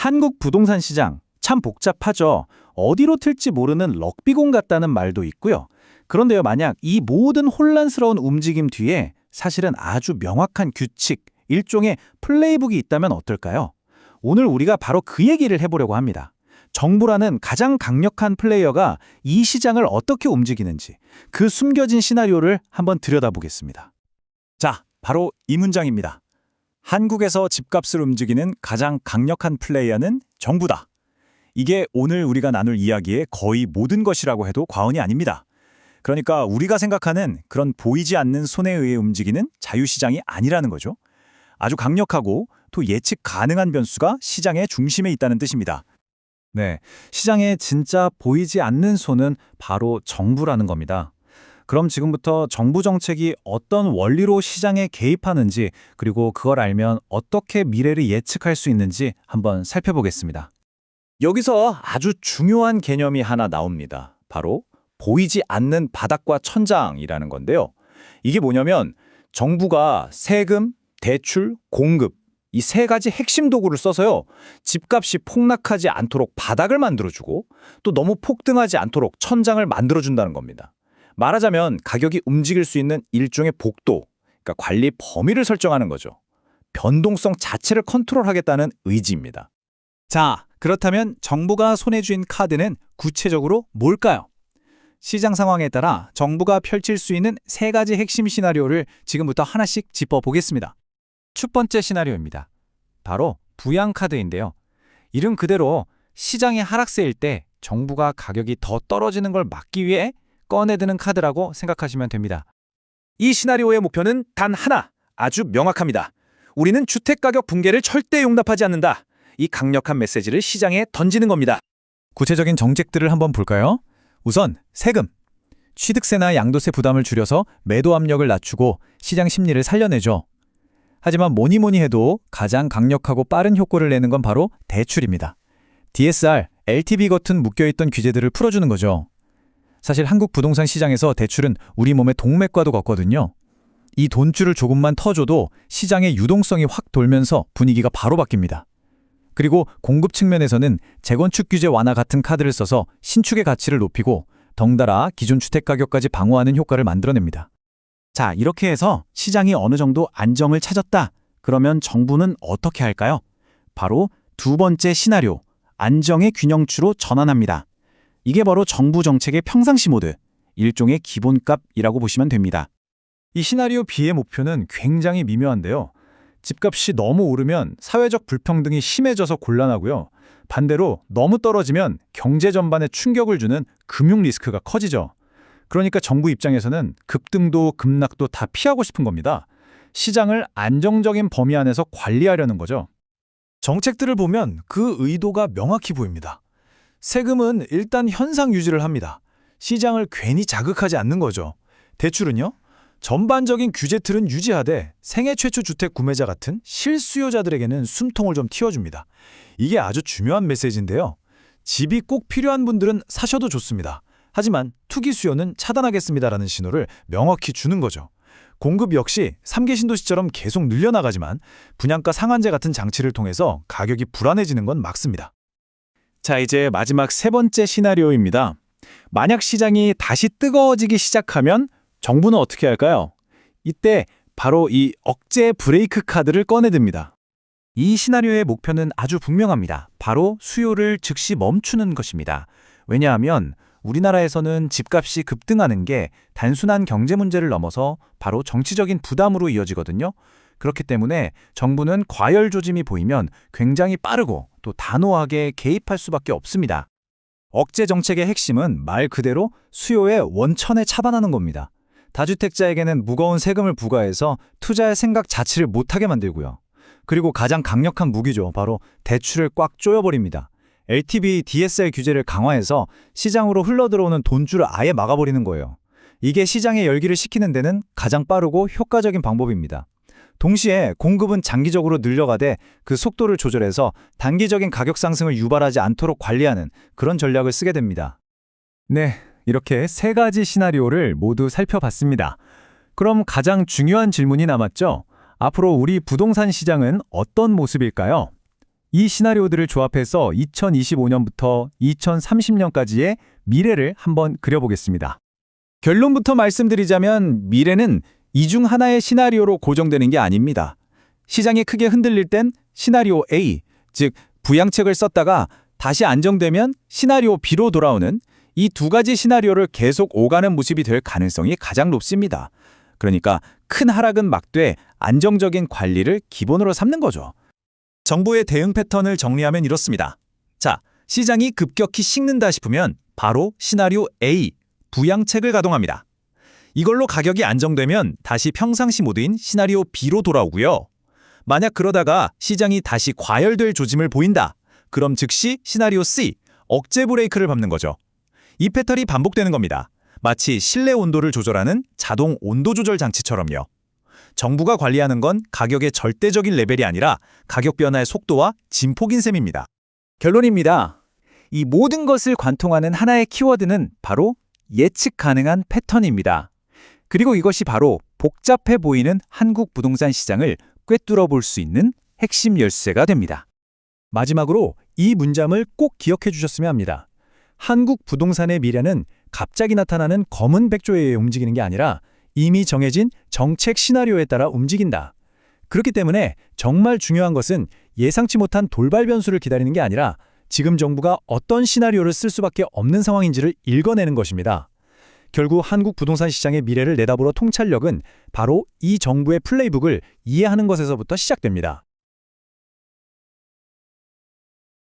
한국 부동산 시장 참 복잡하죠. 어디로 튈지 모르는 럭비공 같다는 말도 있고요. 그런데요, 만약 이 모든 혼란스러운 움직임 뒤에 사실은 아주 명확한 규칙, 일종의 플레이북이 있다면 어떨까요? 오늘 우리가 바로 그 얘기를 해보려고 합니다. 정부라는 가장 강력한 플레이어가 이 시장을 어떻게 움직이는지, 그 숨겨진 시나리오를 한번 들여다보겠습니다. 자, 바로 이 문장입니다. 한국에서 집값을 움직이는 가장 강력한 플레이어는 정부다. 이게 오늘 우리가 나눌 이야기의 거의 모든 것이라고 해도 과언이 아닙니다. 그러니까 우리가 생각하는 그런 보이지 않는 손에 의해 움직이는 자유시장이 아니라는 거죠. 아주 강력하고 또 예측 가능한 변수가 시장의 중심에 있다는 뜻입니다. 네, 시장에 진짜 보이지 않는 손은 바로 정부라는 겁니다. 그럼 지금부터 정부 정책이 어떤 원리로 시장에 개입하는지, 그리고 그걸 알면 어떻게 미래를 예측할 수 있는지 한번 살펴보겠습니다. 여기서 아주 중요한 개념이 하나 나옵니다. 바로 보이지 않는 바닥과 천장이라는 건데요. 이게 뭐냐면 정부가 세금, 대출, 공급 이 세 가지 핵심 도구를 써서요. 집값이 폭락하지 않도록 바닥을 만들어주고 또 너무 폭등하지 않도록 천장을 만들어준다는 겁니다. 말하자면 가격이 움직일 수 있는 일종의 복도, 그러니까 관리 범위를 설정하는 거죠. 변동성 자체를 컨트롤하겠다는 의지입니다. 자, 그렇다면 정부가 손에 쥔 카드는 구체적으로 뭘까요? 시장 상황에 따라 정부가 펼칠 수 있는 세 가지 핵심 시나리오를 지금부터 하나씩 짚어보겠습니다. 첫 번째 시나리오입니다. 바로 부양카드인데요. 이름 그대로 시장이 하락세일 때 정부가 가격이 더 떨어지는 걸 막기 위해 꺼내드는 카드라고 생각하시면 됩니다. 이 시나리오의 목표는 단 하나, 아주 명확합니다. 우리는 주택가격 붕괴를 절대 용납하지 않는다. 이 강력한 메시지를 시장에 던지는 겁니다. 구체적인 정책들을 한번 볼까요? 우선 세금. 취득세나 양도세 부담을 줄여서 매도 압력을 낮추고 시장 심리를 살려내죠. 하지만 뭐니 해도 가장 강력하고 빠른 효과를 내는 건 바로 대출입니다. DSR, LTV 같은 묶여있던 규제들을 풀어주는 거죠. 사실 한국 부동산 시장에서 대출은 우리 몸의 동맥과도 같거든요. 이 돈줄을 조금만 터줘도 시장의 유동성이 확 돌면서 분위기가 바로 바뀝니다. 그리고 공급 측면에서는 재건축 규제 완화 같은 카드를 써서 신축의 가치를 높이고 덩달아 기존 주택 가격까지 방어하는 효과를 만들어냅니다. 자, 이렇게 해서 시장이 어느 정도 안정을 찾았다. 그러면 정부는 어떻게 할까요? 바로 두 번째 시나리오, 안정의 균형추로 전환합니다. 이게 바로 정부 정책의 평상시 모드, 일종의 기본값이라고 보시면 됩니다. 이 시나리오 B의 목표는 굉장히 미묘한데요. 집값이 너무 오르면 사회적 불평등이 심해져서 곤란하고요. 반대로 너무 떨어지면 경제 전반에 충격을 주는 금융 리스크가 커지죠. 그러니까 정부 입장에서는 급등도 급락도 다 피하고 싶은 겁니다. 시장을 안정적인 범위 안에서 관리하려는 거죠. 정책들을 보면 그 의도가 명확히 보입니다. 세금은 일단 현상 유지를 합니다. 시장을 괜히 자극하지 않는 거죠. 대출은요? 전반적인 규제 틀은 유지하되 생애 최초 주택 구매자 같은 실수요자들에게는 숨통을 좀 틔워줍니다. 이게 아주 중요한 메시지인데요. 집이 꼭 필요한 분들은 사셔도 좋습니다. 하지만 투기 수요는 차단하겠습니다라는 신호를 명확히 주는 거죠. 공급 역시 3개 신도시처럼 계속 늘려나가지만 분양가 상한제 같은 장치를 통해서 가격이 불안해지는 건 막습니다. 자, 이제 마지막 세 번째 시나리오입니다. 만약 시장이 다시 뜨거워지기 시작하면 정부는 어떻게 할까요? 이때 바로 이 억제 브레이크 카드를 꺼내듭니다. 이 시나리오의 목표는 아주 분명합니다. 바로 수요를 즉시 멈추는 것입니다. 왜냐하면 우리나라에서는 집값이 급등하는 게 단순한 경제 문제를 넘어서 바로 정치적인 부담으로 이어지거든요. 그렇기 때문에 정부는 과열 조짐이 보이면 굉장히 빠르고 또 단호하게 개입할 수밖에 없습니다. 억제 정책의 핵심은 말 그대로 수요의 원천에 차단하는 겁니다. 다주택자에게는 무거운 세금을 부과해서 투자의 생각 자체를 못하게 만들고요. 그리고 가장 강력한 무기죠. 바로 대출을 꽉 조여버립니다. LTV, DSR 규제를 강화해서 시장으로 흘러들어오는 돈줄을 아예 막아버리는 거예요. 이게 시장의 열기를 식히는 데는 가장 빠르고 효과적인 방법입니다. 동시에 공급은 장기적으로 늘려가되 그 속도를 조절해서 단기적인 가격 상승을 유발하지 않도록 관리하는 그런 전략을 쓰게 됩니다. 네, 이렇게 세 가지 시나리오를 모두 살펴봤습니다. 그럼 가장 중요한 질문이 남았죠? 앞으로 우리 부동산 시장은 어떤 모습일까요? 이 시나리오들을 조합해서 2025년부터 2030년까지의 미래를 한번 그려보겠습니다. 결론부터 말씀드리자면 미래는 이 중 하나의 시나리오로 고정되는 게 아닙니다. 시장이 크게 흔들릴 땐 시나리오 A, 즉 부양책을 썼다가 다시 안정되면 시나리오 B로 돌아오는 이 두 가지 시나리오를 계속 오가는 모습이 될 가능성이 가장 높습니다. 그러니까 큰 하락은 막되 안정적인 관리를 기본으로 삼는 거죠. 정부의 대응 패턴을 정리하면 이렇습니다. 자, 시장이 급격히 식는다 싶으면 바로 시나리오 A, 부양책을 가동합니다. 이걸로 가격이 안정되면 다시 평상시 모드인 시나리오 B로 돌아오고요. 만약 그러다가 시장이 다시 과열될 조짐을 보인다. 그럼 즉시 시나리오 C, 억제 브레이크를 밟는 거죠. 이 패턴이 반복되는 겁니다. 마치 실내 온도를 조절하는 자동 온도 조절 장치처럼요. 정부가 관리하는 건 가격의 절대적인 레벨이 아니라 가격 변화의 속도와 진폭인 셈입니다. 결론입니다. 이 모든 것을 관통하는 하나의 키워드는 바로 예측 가능한 패턴입니다. 그리고 이것이 바로 복잡해 보이는 한국 부동산 시장을 꿰뚫어 볼 수 있는 핵심 열쇠가 됩니다. 마지막으로 이 문장을 꼭 기억해 주셨으면 합니다. 한국 부동산의 미래는 갑자기 나타나는 검은 백조에 의해 움직이는 게 아니라 이미 정해진 정책 시나리오에 따라 움직인다. 그렇기 때문에 정말 중요한 것은 예상치 못한 돌발 변수를 기다리는 게 아니라 지금 정부가 어떤 시나리오를 쓸 수밖에 없는 상황인지를 읽어내는 것입니다. 결국 한국 부동산 시장의 미래를 내다보는 통찰력은 바로 이 정부의 플레이북을 이해하는 것에서부터 시작됩니다.